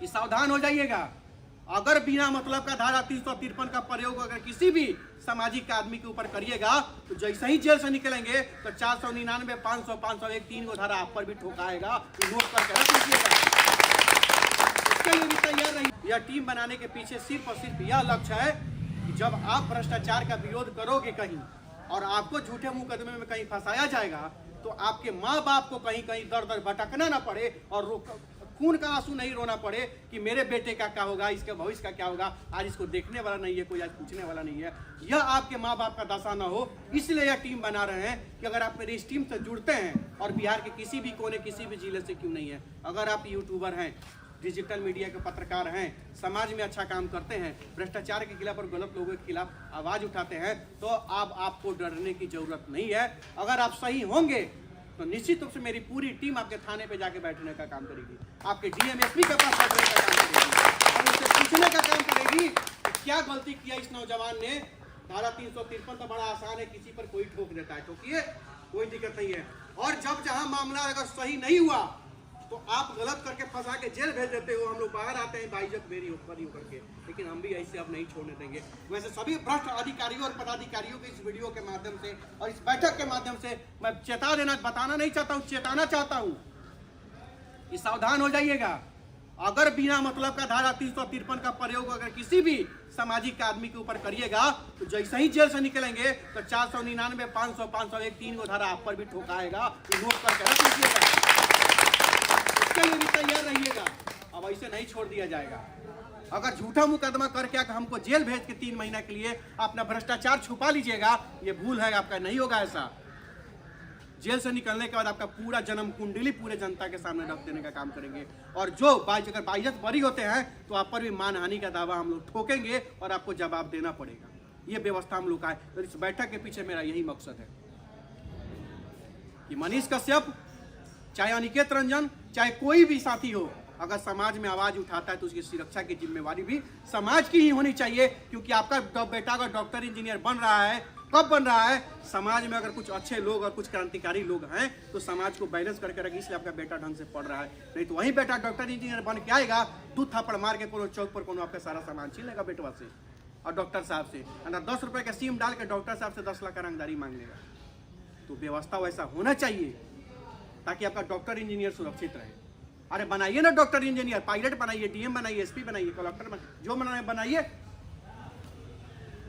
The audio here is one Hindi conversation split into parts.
कि सावधान हो जाइएगा। अगर बिना मतलब का धारा 353 का प्रयोग अगर किसी भी सामाजिक आदमी के ऊपर करिएगा तो जैसे ही जेल से निकलेंगे तो 499, 500, 501 3 गो धारा आप पर भी ठोकाएगा। नोट करके रख लीजिएगा। इसके लिए भी तैयार रहिए। यह टीम बनाने के पीछे सिर्फ और सिर्फ यह लक्ष्य है कि जब आप भ्रष्टाचार का विरोध करोगे कहीं और आपको झूठे मुकदमे में कहीं फंसाया जाएगा तो आपके माँ बाप को कहीं कहीं दर दर भटकना ना पड़े और खून का आंसू नहीं रोना पड़े कि मेरे बेटे का क्या होगा, इसके भविष्य का क्या होगा। आज इसको देखने वाला नहीं है कोई, आज पूछने वाला नहीं है। यह आपके माँ बाप का दशा ना हो, इसलिए यह टीम बना रहे हैं कि अगर आप मेरी इस टीम से जुड़ते हैं और बिहार के किसी भी कोने किसी भी जिले से क्यों नहीं है, अगर आप यूट्यूबर हैं, डिजिटल मीडिया के पत्रकार हैं, समाज में अच्छा काम करते हैं, भ्रष्टाचार के खिलाफ और गलत लोगों के खिलाफ आवाज उठाते हैं तो आपको डरने की जरूरत नहीं है। अगर आप सही होंगे तो निश्चित रूप से मेरी पूरी टीम आपके थाने पे जाके बैठने का काम करेगी, आपके डीएमएसपी के पास बैठने का काम करेगी और उनसे पूछने का काम करेगी कि क्या गलती किया इस नौजवान ने। धारा 353 तो बड़ा आसान है, किसी पर कोई ठोक देता है, ठोकिए, कोई दिक्कत नहीं है। और जब जहां मामला अगर सही नहीं हुआ तो आप गलत करके फंसा के जेल भेज देते हो, हम लोग बाहर आते हैं बाइज्जत मेरी ऊपर करके, लेकिन हम भी ऐसे अब नहीं छोड़ने देंगे। वैसे सभी भ्रष्ट अधिकारियों और पदाधिकारियों के इस वीडियो के माध्यम से और इस बैठक के माध्यम से मैं चेता देना, बताना नहीं चाहता हूँ, चेताना चाहता हूँ कि सावधान हो जाइएगा। अगर बिना मतलब का धारा 353 का प्रयोग अगर किसी भी सामाजिक आदमी के ऊपर करिएगा तो जैसे ही जेल से निकलेंगे तो 499, 500, 501 3 गो धारा आप पर भी ठोकाएगा। नोट करके रख लीजिएगा। इसके लिए भी तैयार रहिएगा। अब ऐसे नहीं छोड़ दिया जाएगा। अगर झूठा मुकदमा करके हमको जेल भेज के 3 महीना के लिए अपना भ्रष्टाचार छुपा लीजिएगा, ये भूल है आपका, नहीं होगा ऐसा। जेल से निकलने के बाद आपका पूरा जन्म कुंडली पूरे जनता के सामने रख देने का काम करेंगे और जो अगर बाइज्जत बरी होते हैं तो आप पर भी मानहानि का दावा हम लोग ठोकेंगे और आपको जवाब देना पड़ेगा। ये व्यवस्था हम लोग का है। तो इस बैठक के पीछे मेरा यही मकसद है कि मनीष कश्यप, चाहे अनिकेत रंजन, चाहे कोई भी साथी हो, अगर समाज में आवाज उठाता है तो उसकी सुरक्षा की जिम्मेवारी भी समाज की ही होनी चाहिए। क्योंकि आपका बेटा अगर डॉक्टर इंजीनियर बन रहा है, कब बन रहा है? समाज में अगर कुछ अच्छे लोग और कुछ क्रांतिकारी लोग हैं तो समाज को बैलेंस करके रखें, इसलिए आपका बेटा ढंग से पढ़ रहा है। नहीं तो वही बेटा डॉक्टर इंजीनियर बन के आएगा, 2 थप्पड़ मार के कोनो चौक पर कोनो आपका सारा सामान छीन लेगा बेटवा से और डॉक्टर साहब से, अंदर 10 रुपए का सिम डाल के डॉक्टर साहब से 10 लाख का रंगदारी मांग लेगा। तो व्यवस्था वैसा होना चाहिए ताकि आपका डॉक्टर इंजीनियर सुरक्षित रहे। अरे बनाइए ना डॉक्टर इंजीनियर, पायलट बनाइए, डीएम बनाइए, एसपी बनाइए, कलेक्टर बनाइए, जो बनाइए,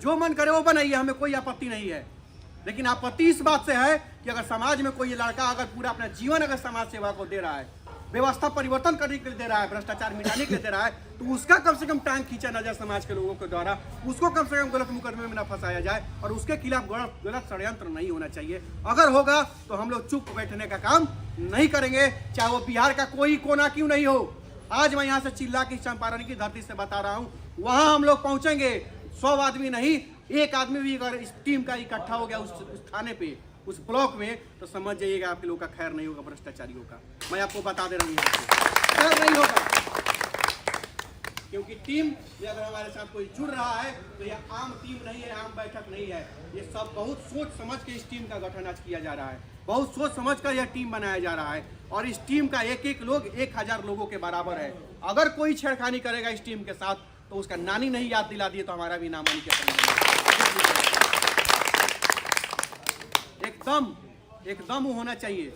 जो मन करे वो बनाइए, हमें कोई आपत्ति नहीं है। लेकिन आपत्ति इस बात से है कि अगर समाज में कोई लड़का अगर पूरा अपना जीवन अगर समाज सेवा को दे रहा है, व्यवस्था परिवर्तन करने के लिए दे रहा है, भ्रष्टाचार मिटाने के लिए दे रहा है, तो उसका कम से कम टांग खींचा ना जाए समाज के लोगों के द्वारा, उसको कम से कम गलत मुकदमे में न फंसाया जाए और उसके खिलाफ गलत षड्यंत्र नहीं होना चाहिए। अगर होगा तो हम लोग चुप बैठने का काम नहीं करेंगे, चाहे वो बिहार का कोई कोना क्यों नहीं हो। आज मैं यहाँ से चिल्ला की चंपारण की धरती से बता रहा हूँ, वहां हम लोग पहुंचेंगे। 100 आदमी नहीं, 1 आदमी भी अगर इस टीम का इकट्ठा हो गया उस थाने पे, उस ब्लॉक में, तो समझ जाइएगा आपके लोग का खैर नहीं होगा, भ्रष्टाचारियों का। मैं आपको बता दे रहा हूँ, खैर नहीं होगा। क्योंकि टीम में अगर हमारे साथ कोई जुड़ रहा है तो यह आम टीम नहीं है, आम बैठक नहीं है। ये सब बहुत सोच समझ के इस टीम का गठन आज किया जा रहा है, बहुत सोच समझ कर यह टीम बनाया जा रहा है और इस टीम का एक लोग 1000 लोगों के बराबर है। अगर कोई छेड़खानी करेगा इस टीम के साथ तो उसका नानी नहीं याद दिला दिए तो हमारा भी नाम एकदम होना चाहिए।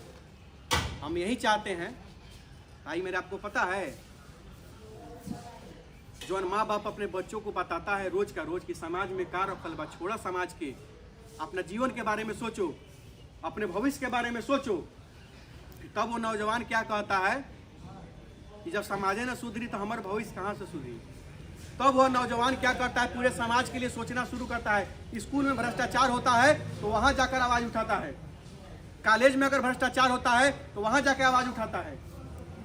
हम यही चाहते हैं भाई, मेरे आपको पता है जो माँ बाप अपने बच्चों को बताता है रोज का रोज कि समाज में का रखल बा, छोड़ा समाज के, अपना जीवन के बारे में सोचो, अपने भविष्य के बारे में सोचो। तब वो नौजवान क्या कहता है कि जब समाज न सुधरी तो हमारा भविष्य कहाँ से सुधरी। तब वह नौजवान क्या करता है, पूरे समाज के लिए सोचना शुरू करता है। स्कूल में भ्रष्टाचार होता है तो वहां जाकर आवाज उठाता है, कॉलेज में अगर भ्रष्टाचार होता है तो वहां जाकर आवाज उठाता है,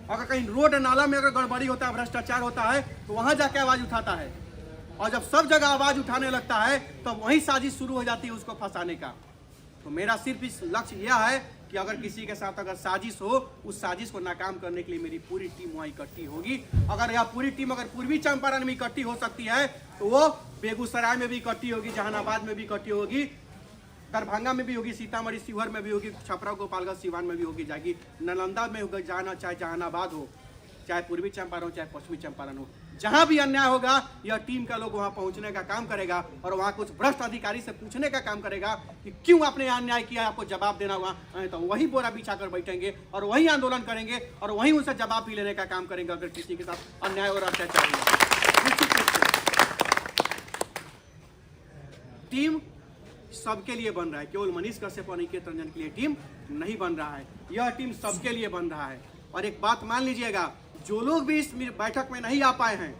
अगर कहीं रोड नाला में अगर गड़बड़ी होता है, भ्रष्टाचार होता है तो वहां जाकर आवाज उठाता है। और जब सब जगह आवाज उठाने लगता है तो वही साजिश शुरू हो जाती है उसको फंसाने का। तो मेरा सिर्फ इस लक्ष्य यह है कि अगर किसी के साथ अगर साजिश हो, उस साजिश को नाकाम करने के लिए मेरी पूरी टीम वहाँ इकट्ठी होगी। अगर यह पूरी टीम अगर पूर्वी चंपारण में इकट्ठी हो सकती है तो वो बेगूसराय में भी इकट्ठी होगी, जहानाबाद में भी इकट्ठी होगी, दरभंगा में भी होगी, सीतामढ़ी शिवहर में भी होगी, छपरा गोपालगंज सिवान में भी होगी जाएगी, नालंदा में होगी, जाना चाहे जहानाबाद हो, चाहे पूर्वी चंपारण हो चाहे पश्चिमी चंपारण हो, जहां भी अन्याय होगा यह टीम का लोग वहां पहुंचने का काम करेगा और वहां कुछ भ्रष्ट अधिकारी से पूछने का काम करेगा कि क्यों आपने अन्याय किया, आपको जवाब देना हुआ, तो वही बोरा बिछा कर बैठेंगे और वही आंदोलन करेंगे और वही उनसे जवाब भी लेने का काम करेंगे अगर किसी के साथ अन्याय और अत्याचार हुआ। निश्चित रूप से टीम सबके लिए बन रहा है, केवल मनीष कश्यप और निकेत रंजन के लिए टीम नहीं बन रहा है, यह टीम सबके लिए बन रहा है। और एक बात मान लीजिएगा, जो लोग भी इस बैठक में नहीं आ पाए हैं,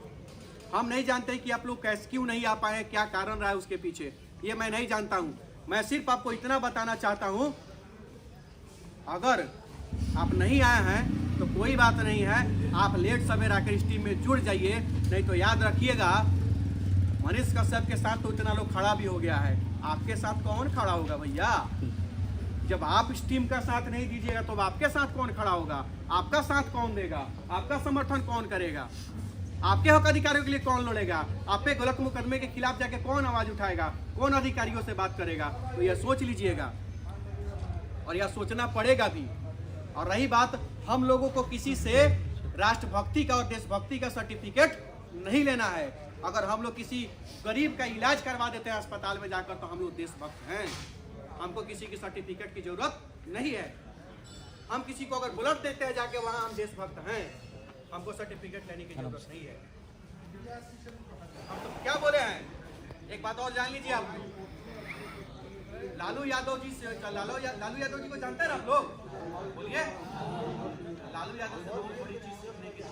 हम नहीं जानते कि आप लोग कैसे क्यों नहीं आ पाए हैं, क्या कारण रहा है उसके पीछे, ये मैं नहीं जानता हूं। मैं सिर्फ आपको इतना बताना चाहता हूं, अगर आप नहीं आए हैं तो कोई बात नहीं है, आप लेट सवेर आकर इस टीम में जुड़ जाइए, नहीं तो याद रखिएगा मनीष कश्यप के साथ तो इतना लोग खड़ा भी हो गया है, आपके साथ कौन खड़ा होगा भैया? जब आप इस टीम का साथ नहीं दीजिएगा तो आपके साथ कौन खड़ा होगा? आपका साथ कौन देगा? आपका समर्थन कौन करेगा? आपके हक अधिकारियों के लिए कौन लड़ेगा? आप पे गलत मुकदमे के खिलाफ जाके कौन आवाज उठाएगा? कौन अधिकारियों से बात करेगा? तो यह सोच लीजिएगा और यह सोचना पड़ेगा भी। और रही बात, हम लोगों को किसी से राष्ट्रभक्ति का और देशभक्ति का सर्टिफिकेट नहीं लेना है। अगर हम लोग किसी गरीब का इलाज करवा देते हैं अस्पताल में जाकर तो हम लोग देशभक्त हैं, हमको किसी की सर्टिफिकेट की जरूरत नहीं है। हम किसी को अगर ब्लड देते हैं जाके वहां हम देशभक्त हैं, हमको सर्टिफिकेट लेने की जरूरत नहीं है। हम तो क्या बोले हैं, एक बात और जान लीजिए आप, लालू यादव जी से लालू यादव जी को जानते हैं आप लोग? बोलिए, लालू यादव से बहुत बड़ी चीज सीखने की।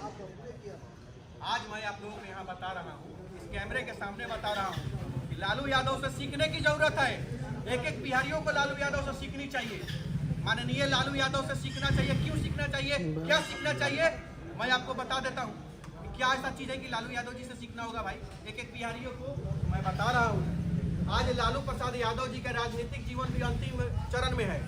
आज मैं आप लोगों को यहाँ बता रहा हूँ, इस कैमरे के सामने बता रहा हूँ कि लालू यादव से सीखने की जरूरत है। एक एक बिहारियों को लालू यादव से सीखनी चाहिए, माननीय लालू यादव से सीखना चाहिए। क्यों सीखना चाहिए, क्या सीखना चाहिए, मैं आपको बता देता हूँ। क्या ऐसा चीज है कि लालू यादव जी से सीखना होगा भाई? एक एक बिहारियों को मैं बता रहा हूँ। आज लालू प्रसाद यादव जी का राजनीतिक जीवन भी अंतिम चरण में है,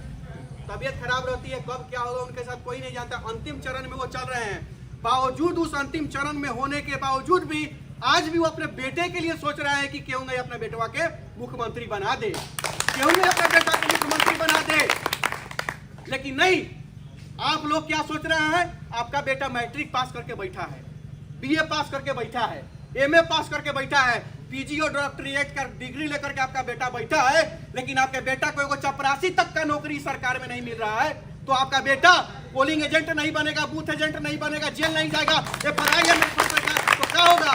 तबीयत खराब रहती है, कब क्या होगा उनके साथ कोई नहीं जानता। अंतिम चरण में वो चल रहे हैं, बावजूद उस अंतिम चरण में होने के बावजूद भी आज भी वो अपने बेटे के लिए सोच रहा है कि क्यों नहीं अपने बेटवा के मुख्यमंत्री बना दे, क्यों नहीं अपने बेटा को मुख्यमंत्री बना दे। लेकिन नहीं, आप लोग क्या सोच रहे हैं, आपका बेटा मैट्रिक पास करके बैठा है, बीए पास करके बैठा है, एमए पास करके बैठा है, पीजी और डॉक्टरेट का डिग्री लेकर के आपका बेटा बैठा है, लेकिन आपके बेटा को एगो चपरासी तक का नौकरी सरकार में नहीं मिल रहा है। तो आपका बेटा पोलिंग एजेंट नहीं बनेगा, बूथ एजेंट नहीं बनेगा, जेल नहीं जाएगा, ये पढ़ाई तो क्या होगा?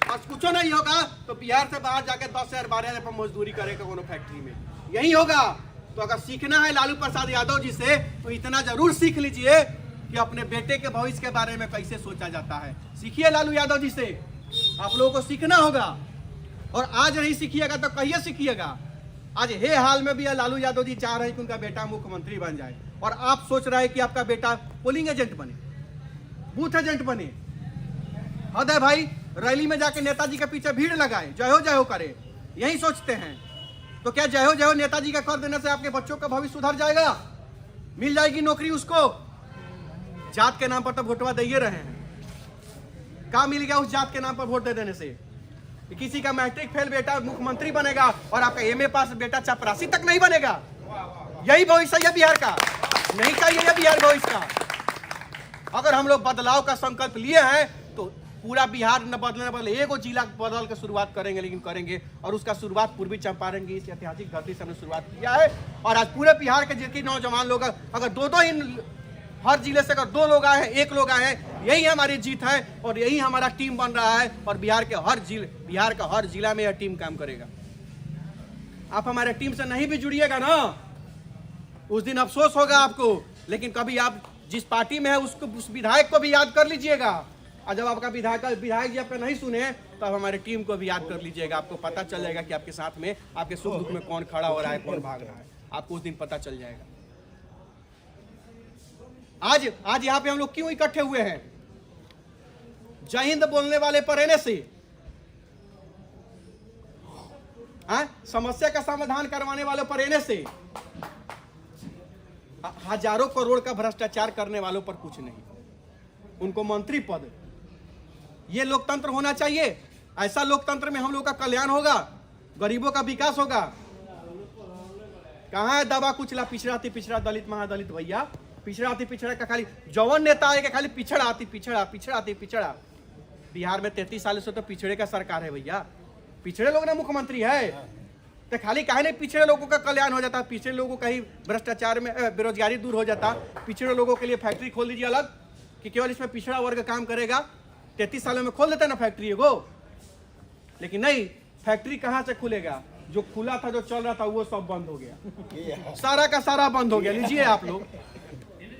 और कुछ नहीं होगा तो बिहार से बाहर जाके 10,000 12,000 पर मजदूरी करेगा कोनो फैक्ट्री में, यही होगा। तो अगर सीखना है लालू प्रसाद यादव जी से तो इतना जरूर सीख लीजिए कि अपने बेटे के भविष्य के बारे में कैसे सोचा जाता है। सीखिए लालू यादव जी से, आप लोगों को सीखना होगा। और आज नहीं सीखिएगा तो कहिए सीखिएगा? आज हे हाल में भी लालू यादव जी चाह रहे हैं कि उनका बेटा मुख्यमंत्री बन जाए और आप सोच रहे हैं कि आपका बेटा पोलिंग एजेंट बने, बूथ एजेंट बने। हद है भाई, रैली में जाके नेताजी के पीछे भीड़ लगाए, जय हो करे, यही सोचते हैं। तो क्या जय हो नेताजी का कर देने से आपके बच्चों का भविष्य सुधर जाएगा? मिल जाएगी नौकरी उसको? जात के नाम पर तो वोटवा दे रहे हैं, क्या मिल गया उस जात के नाम पर वोट दे देने से? किसी का मैट्रिक फेल बेटा मुख्यमंत्री बनेगा और आपका एमए पास बेटा चपरासी तक नहीं बनेगा। यही भविष्य है बिहार का, नहीं चाहिए बिहार भविष्य का। अगर हम लोग बदलाव का संकल्प लिए हैं तो पूरा बिहार न बदलने बदले एगो जिला बदल के शुरुआत करेंगे, लेकिन करेंगे। और उसका शुरुआत पूर्वी चंपारण की इस ऐतिहासिक धरती से हमने शुरुआत किया है। और आज पूरे बिहार के जितने नौजवान लोग अगर दो इन हर जिले से अगर 2 लोग आए हैं, 1 लोग आए हैं, यही हमारी जीत है और यही हमारा टीम बन रहा है। और बिहार का हर जिला में यह टीम काम करेगा। आप हमारे टीम से नहीं भी जुड़िएगा ना, उस दिन अफसोस होगा आपको। लेकिन कभी आप जिस पार्टी में है उसको, उस विधायक को भी याद कर लीजिएगा। और जब आपका विधायक जी आपका नहीं सुने तब हमारे टीम को भी याद कर लीजिएगा। आपको पता चल जाएगा कि आपके साथ में, आपके सुख दुख में कौन खड़ा हो रहा है, कौन भाग रहा है, आपको उस दिन पता चल जाएगा। आज यहाँ पे हम लोग क्यों इकट्ठे हुए हैं? जय हिंद बोलने वाले पर रहने से, समस्या का समाधान करवाने वालों पर रहने से, हजारों करोड़ का भ्रष्टाचार करने वालों पर कुछ नहीं। उनको मंत्री पद, ये लोकतंत्र होना चाहिए। ऐसा लोकतंत्र में हम लोग का कल्याण होगा, गरीबों का विकास होगा। कहाँ है दबा कुचला पिछड़ा दलित महादलित भैया? पिछड़ा का खाली जवान नेता है कि खाली पिछड़ा। बिहार में 33 साल से तो पिछड़े का सरकार है भैया, पिछड़े लोग ना मुख्यमंत्री है, तो खाली काहे नहीं पिछड़े लोगों का कल्याण हो जाता, पिछड़े लोगों का ही भ्रष्टाचार में बेरोजगारी दूर हो जाता। पिछड़े लोगों के लिए फैक्ट्री खोल दीजिए अलग कि केवल इसमें पिछड़ा वर्ग काम करेगा। 33 सालों में खोल देता ना फैक्ट्री एगो, लेकिन नहीं, फैक्ट्री कहाँ से खुलेगा? जो खुला था, जो चल रहा था, वो सब बंद हो गया, सारा का सारा बंद हो गया। लीजिए आप लोग,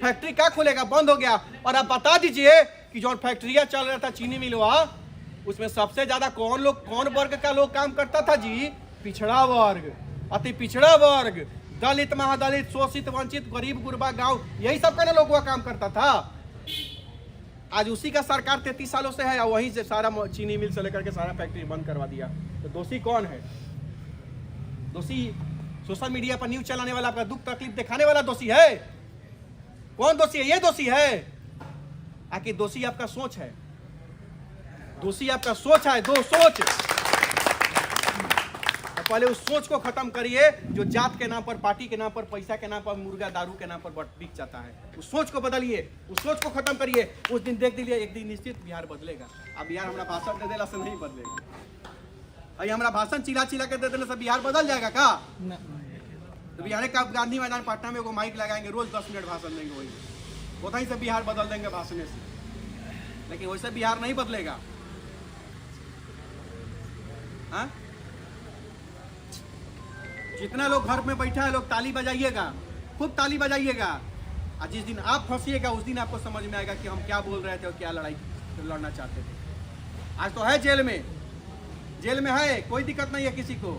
फैक्ट्री क्या खुलेगा? बंद हो गया। और आप बता दीजिए कि जो फैक्ट्रिया चल रहा था चीनी मिलवा, उसमें सबसे ज्यादा कौन वर्ग का लोग काम करता था जी? पिछड़ा वर्ग, अति पिछड़ा वर्ग, दलित, महादलित, शोषित, वंचित, गरीब गुरबा गांव, यही सब का ना लोग काम करता था। आज उसी का सरकार 33 सालों से है, और वहीं से सारा चीनी मिल से लेकर के सारा फैक्ट्री बंद करवा दिया। तो दोषी कौन है? दोषी सोशल मीडिया पर न्यूज चलाने वाला, आपका दुख तकलीफ दिखाने वाला दोषी है। कौन दोषी है? ये दोषी है। आखिर दोषी आपका सोच है, दोषी आपका सोच है, दो सोच। तो पहले उस सोच को खत्म करिए जो जात के नाम पर, पार्टी के नाम पर, पैसा के नाम पर, मुर्गा दारू के नाम पर बिक जाता है। उस सोच को बदलिए, उस सोच को खत्म करिए। उस दिन देख लीजिए, एक दिन निश्चित बिहार बदलेगा। अब बिहार हमारा भाषण दे देला से नहीं बदलेगा। अभी हमारा भाषण चिल्ला के दे देने से बिहार बदल जाएगा का? तो बिहार का गांधी मैदान पटना में वो माइक लगाएंगे, रोज 10 मिनट भाषण देंगे, वही उतना से बिहार बदल देंगे भाषण से। लेकिन वैसे बिहार नहीं बदलेगा। हाँ, जितना लोग घर में बैठा है लोग ताली बजाइएगा, खूब ताली बजाइएगा। और जिस दिन आप फंसिएगा उस दिन आपको समझ में आएगा कि हम क्या बोल रहे थे और क्या लड़ाई लड़ना चाहते थे। आज तो है जेल में है, कोई दिक्कत नहीं है किसी को।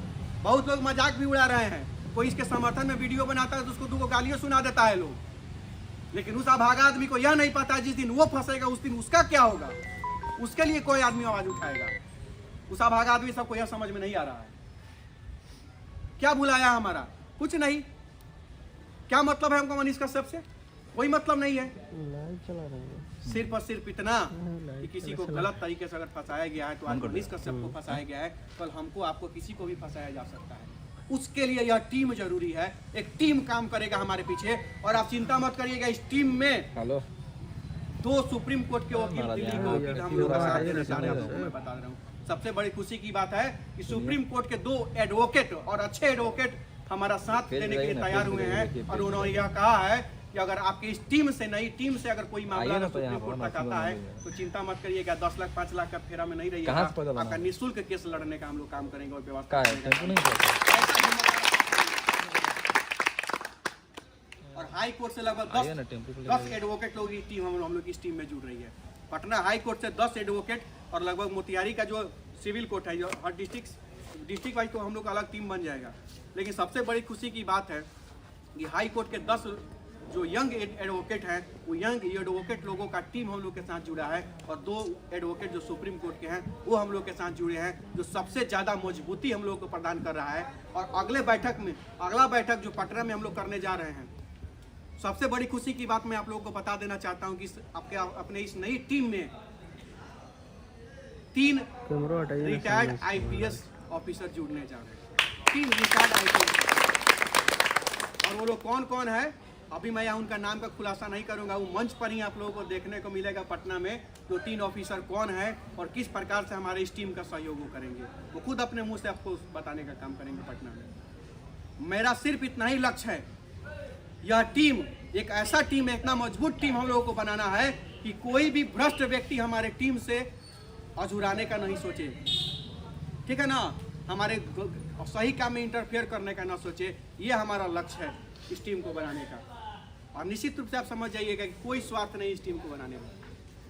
बहुत लोग मजाक भी उड़ा रहे हैं, कोई इसके समर्थन में वीडियो बनाता है तो उसको 2 गालियां सुना देता है लोग। लेकिन उस अभागा आदमी को यह नहीं पता जिस दिन वो फंसेगा उस दिन उसका क्या होगा, उसके लिए कोई आदमी आवाज उठाएगा। उस अभागा आदमी सबको यह समझ में नहीं आ रहा है। क्या बुलाया हमारा? कुछ नहीं। क्या मतलब है हमको मनीष कश्यप से? कोई मतलब नहीं है। सिर्फ और सिर्फ इतना कि किसी को गलत तरीके से अगर फंसाया गया है तो आज मनीष कश्यप को फंसाया गया है, कल हमको आपको किसी को भी फंसाया जा सकता है। उसके लिए यह टीम जरूरी है। एक टीम काम करेगा हमारे पीछे, और आप चिंता मत करिएगा। इस टीम में 2 सुप्रीम कोर्ट के वकील, दिल्ली के वकील हम लोग साथ देना चाह रहे हैं। आपको मैं बता रहा हूँ, सबसे बड़ी खुशी की बात है कि सुप्रीम कोर्ट के 2 एडवोकेट, और अच्छे एडवोकेट हमारा साथ देने के लिए तैयार हुए हैं। और उन्होंने यह कहा है कि अगर आपकी इस टीम से, नई टीम से अगर कोई मामला सुप्रीम कोर्ट तक आता है तो चिंता मत करिएगा, 10 लाख 5 लाख का फेरा में नहीं रहिएगा। आपका निःशुल्क केस लड़ने का हम लोग काम करेंगे और व्यवस्था और हाई कोर्ट से लगभग 10 एडवोकेट लोग की टीम हम लोग की इस टीम में जुड़ रही है। पटना हाई कोर्ट से 10 एडवोकेट, और लगभग मोतिहारी का जो सिविल कोर्ट है, जो हर डिस्ट्रिक्ट वाइज तो हम लोग का अलग टीम बन जाएगा। लेकिन सबसे बड़ी खुशी की बात है कि हाई कोर्ट के 10 जो यंग एडवोकेट हैं, वो यंग एडवोकेट लोगों का टीम हम लोग के साथ जुड़ा है। और 2 एडवोकेट जो सुप्रीम कोर्ट के हैं वो हम लोग के साथ जुड़े हैं, जो सबसे ज़्यादा मजबूती हम लोग को प्रदान कर रहा है। और अगला बैठक जो पटना में हम लोग करने जा रहे हैं, सबसे बड़ी खुशी की बात मैं आप लोगों को बता देना चाहता हूं कि अपने इस नई टीम में 3 रिटायर्ड आईपीएस ऑफिसर जुड़ने जा रहे हैं। 3 रिटायर्ड आईपीएस। और वो लोग कौन कौन है अभी मैं यहाँ उनका नाम का खुलासा नहीं करूंगा, वो मंच पर ही आप लोगों को देखने को मिलेगा पटना में। तो 3 ऑफिसर कौन है और किस प्रकार से हमारे इस टीम का सहयोग वो करेंगे, वो खुद अपने मुंह से आपको बताने का काम करेंगे पटना में। मेरा सिर्फ इतना ही लक्ष्य है, यह टीम एक ऐसा टीम, इतना मजबूत टीम हम लोगों को बनाना है कि कोई भी भ्रष्ट व्यक्ति हमारे टीम से अझुराने का नहीं सोचे, ठीक है ना, हमारे सही काम में इंटरफेयर करने का ना सोचे। ये हमारा लक्ष्य है इस टीम को बनाने का। और निश्चित रूप से आप समझ जाइएगा कि कोई स्वार्थ नहीं इस टीम को बनाने में।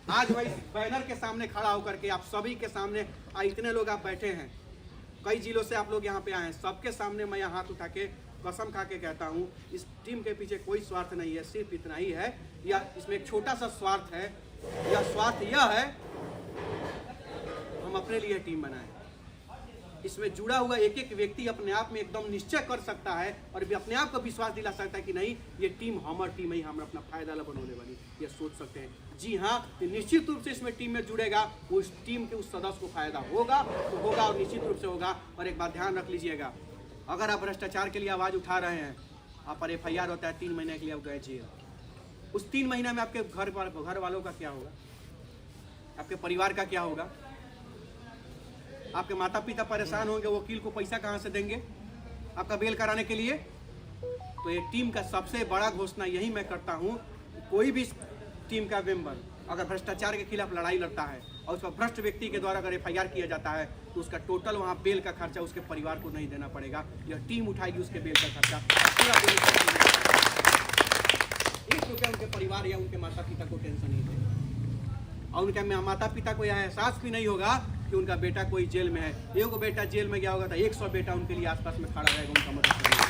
आज वही बैनर के सामने खड़ा होकर के आप सभी के सामने, इतने लोग आप बैठे हैं, कई जिलों से आप लोग यहाँ पे आए हैं, सबके सामने मैं यहाँ हाथ उठा के कसम खा के कहता हूँ, इस टीम के पीछे कोई स्वार्थ नहीं है, सिर्फ इतना ही है, या इसमें एक छोटा सा स्वार्थ है। यह स्वार्थ यह है, हम अपने लिए टीम बनाएं। इसमें जुड़ा हुआ एक एक व्यक्ति अपने आप में एकदम निश्चय कर सकता है और भी अपने आप को विश्वास दिला सकता है कि नहीं, ये टीम हमारी टीम है, हम अपना फायदा ला बनने वाली, ये सोच सकते हैं। जी हाँ, निश्चित रूप से इसमें टीम में जुड़ेगा, वो इस टीम के उस सदस्य को फायदा होगा तो होगा, और निश्चित रूप से होगा। और एक बात ध्यान रख लीजिएगा, अगर आप भ्रष्टाचार के लिए आवाज़ उठा रहे हैं, आप पर FIR होता है, 3 महीने के लिए आप गए जेल। उस 3 महीना में आपके घर वालों का क्या होगा, आपके परिवार का क्या होगा? आपके माता पिता परेशान होंगे, वकील को पैसा कहाँ से देंगे आपका बेल कराने के लिए? तो ये टीम का सबसे बड़ा घोषणा यही मैं करता हूँ, कोई भी टीम का मेंबर अगर भ्रष्टाचार के खिलाफ लड़ाई लड़ता है और उसका भ्रष्ट व्यक्ति के द्वारा अगर FIR किया जाता है तो उसका टोटल वहाँ बेल का खर्चा उसके परिवार को नहीं देना पड़ेगा, यह टीम उठाएगी उसके बेल का खर्चा। पूरा बेल ₹1 उनके परिवार या उनके माता पिता को टेंशन नहीं देगा, और उनके माता पिता को यह एहसास भी नहीं होगा कि उनका बेटा कोई जेल में है। एक बेटा जेल में गया होगा तो 100 बेटा उनके लिए आसपास में खड़ा रहेगा, उनका मदद करेगा।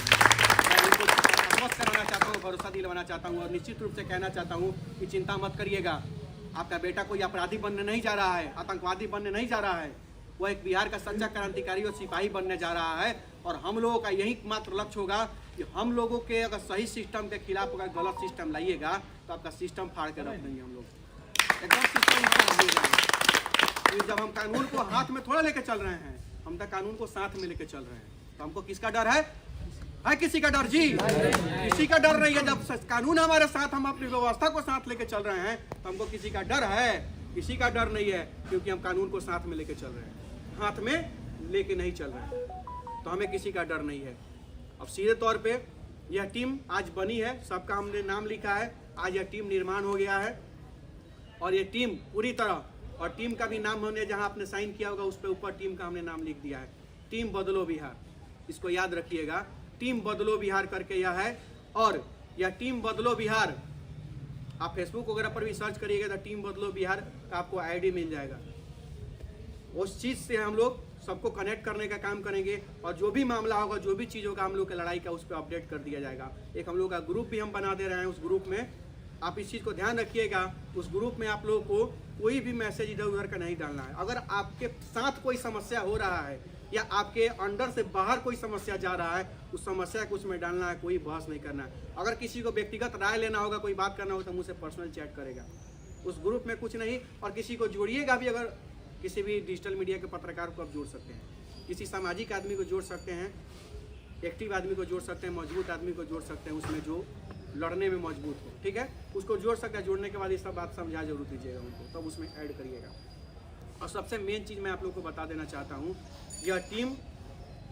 मैं उनको आश्वस्त कराना चाहता हूँ, भरोसा दिलवाना चाहता हूँ और निश्चित रूप से कहना चाहता हूँ कि चिंता मत करिएगा, आपका बेटा कोई अपराधी बनने नहीं जा रहा है, आतंकवादी बनने नहीं जा रहा है, वो एक बिहार का सच्चा क्रांतिकारी और सिपाही बनने जा रहा है। और हम लोगों का यही मात्र लक्ष्य होगा कि हम लोगों के अगर सही सिस्टम के खिलाफ अगर गलत सिस्टम लाइएगा तो आपका सिस्टम फाड़ के रख देंगे हम लोग, एकदम सिस्टम। जब हम कानून को हाथ में थोड़ा लेके चल रहे हैं, हम तो कानून को साथ में लेके चल रहे हैं, तो हमको किसका डर है किसी का डर? जी किसी का डर नहीं है। जब कानून हमारे साथ, हम अपनी व्यवस्था को साथ लेके चल रहे हैं तो हमको किसी का डर है? किसी का डर नहीं है, क्योंकि हम कानून को साथ में लेके चल रहे हैं, हाथ में लेके नहीं चल रहे हैं, तो हमें किसी का डर नहीं है। अब सीधे तौर पे यह टीम आज बनी है, सबका हमने नाम लिखा है, आज यह टीम निर्माण हो गया है और ये टीम पूरी तरह, और टीम का भी नाम हमने जहां आपने साइन किया होगा उस पे ऊपर टीम का हमने नाम लिख दिया है, टीम बदलो बिहार। इसको याद रखिएगा, टीम बदलो बिहार करके यह है। और यह टीम बदलो बिहार आप फेसबुक वगैरह पर भी सर्च करिएगा तो टीम बदलो बिहार का आपको ID मिल जाएगा। उस चीज़ से हम लोग सबको कनेक्ट करने का काम करेंगे और जो भी मामला होगा, जो भी चीज़ होगा हम लोग की लड़ाई का, उस पर अपडेट कर दिया जाएगा। एक हम लोग का ग्रुप भी हम बना दे रहे हैं, उस ग्रुप में आप इस चीज़ को ध्यान रखिएगा, उस ग्रुप में आप लोगों को कोई भी मैसेज इधर उधर का नहीं डालना है। अगर आपके साथ कोई समस्या हो रहा है या आपके अंडर से बाहर कोई समस्या जा रहा है, उस समस्या को उसमें डालना है, कोई बहस नहीं करना है। अगर किसी को व्यक्तिगत राय लेना होगा, कोई बात करना होगा तो मुझसे पर्सनल चैट करेगा, उस ग्रुप में कुछ नहीं। और किसी को जोड़िएगा भी, अगर किसी भी डिजिटल मीडिया के पत्रकार को आप जोड़ सकते हैं, किसी सामाजिक आदमी को जोड़ सकते हैं, एक्टिव आदमी को जोड़ सकते हैं, मजबूत आदमी को जोड़ सकते हैं, उसमें जो लड़ने में मजबूत हो, ठीक है, उसको जोड़ सकते हैं। जोड़ने के बाद ये सब बात समझा जरूर दीजिएगा उनको, तब उसमें ऐड करिएगा। और सबसे मेन चीज़ मैं आप लोग को बता देना चाहता हूँ, यह टीम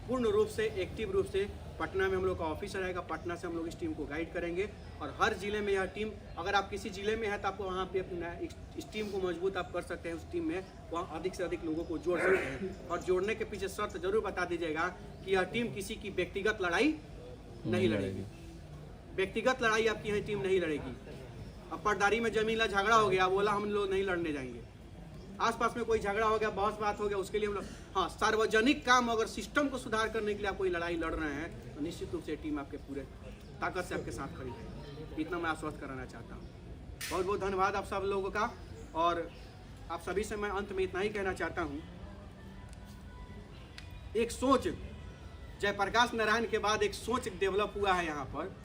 पूर्ण रूप से एक्टिव रूप से पटना में हम लोग का ऑफिस रहेगा, पटना से हम लोग इस टीम को गाइड करेंगे और हर जिले में यह टीम, अगर आप किसी जिले में है तो आपको वहाँ पे अपना इस टीम को मजबूत आप कर सकते हैं, उस टीम में वहाँ अधिक से अधिक लोगों को जोड़ सकते हैं। और जोड़ने के पीछे शर्त जरूर बता दीजिएगा कि यह टीम किसी की व्यक्तिगत लड़ाई नहीं लड़ेगी, व्यक्तिगत लड़ाई आपकी यह टीम नहीं लड़ेगी। अब पटदारी में जमीला झगड़ा हो गया, बोला हम लोग नहीं लड़ने जाएंगे, आसपास में कोई झगड़ा हो गया, बहस बात हो गया, उसके लिए हम लोग, हाँ, सार्वजनिक काम अगर सिस्टम को सुधार करने के लिए आप कोई लड़ाई लड़ रहे हैं तो निश्चित रूप से टीम आपके पूरे ताकत से आपके साथ खड़ी है। इतना मैं आश्वस्त कराना चाहता हूँ। बहुत बहुत धन्यवाद आप सब लोगों का। और आप सभी से मैं अंत में इतना ही कहना चाहता हूँ, एक सोच, जयप्रकाश नारायण के बाद एक सोच डेवलप हुआ है यहाँ पर,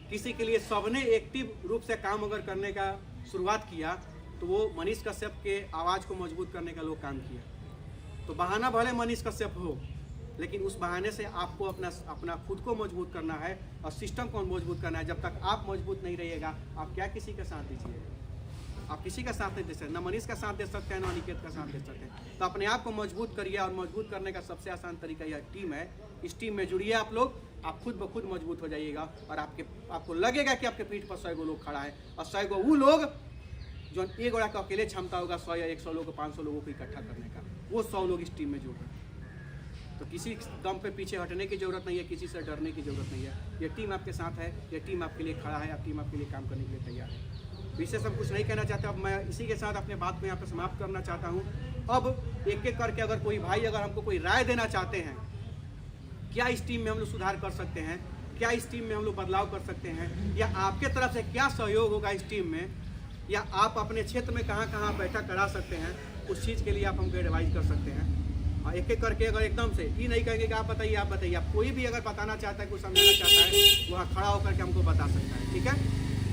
किसी के लिए सबने एक्टिव रूप से काम अगर करने का शुरुआत किया तो वो मनीष कश्यप के आवाज़ को मजबूत करने का लोग काम किया। तो बहाना भले मनीष कश्यप हो, लेकिन उस बहाने से आपको अपना खुद को मजबूत करना है और सिस्टम को मजबूत करना है। जब तक आप मजबूत नहीं रहिएगा, आप क्या किसी का साथ दीजिएगा? आप किसी का साथ नहीं दे सकते, ना मनीष का साथ दे सकते हैं, ना अनिकेत का साथ दे सकते हैं। तो अपने आप को मजबूत करिए और मजबूत करने का सबसे आसान तरीका यह टीम है। इस टीम में जुड़िए आप लोग, आप खुद ब खुद मजबूत हो जाइएगा और आपको लगेगा कि आपके पीठ पर 100 लोग खड़ा है और 100 वो लोग जो एक गोड़ा का अकेले क्षमता होगा 100 या 100 लोगों को 500 लोगों को इकट्ठा करने का, वो 100 लोग इस टीम में जुड़ रहे हैं। तो किसी दम पे पीछे हटने की जरूरत नहीं है, किसी से डरने की जरूरत नहीं है। यह टीम आपके साथ है, यह टीम आपके लिए खड़ा है, टीम आपके लिए काम करने के लिए तैयार है। विशेष हम कुछ नहीं कहना चाहते। अब मैं इसी के साथ अपने बात को यहाँ पर समाप्त करना चाहता हूँ। अब एक एक करके अगर कोई भाई अगर हमको कोई राय देना चाहते हैं, क्या इस टीम में हम लोग सुधार कर सकते हैं, क्या इस टीम में हम लोग बदलाव कर सकते हैं, या आपके तरफ से क्या सहयोग होगा इस टीम में, या आप अपने क्षेत्र में कहाँ कहाँ बैठक करा सकते हैं, उस चीज़ के लिए आप हमको एडवाइस कर सकते हैं। और एक एक करके अगर एकदम से ये नहीं कहेंगे कि आप बताइए, आप कोई भी अगर बताना चाहता है, कुछ समझाना चाहता है, वहाँ खड़ा होकर के हमको बता सकता है। ठीक है,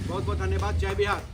बहुत बहुत धन्यवाद। जय बिहार।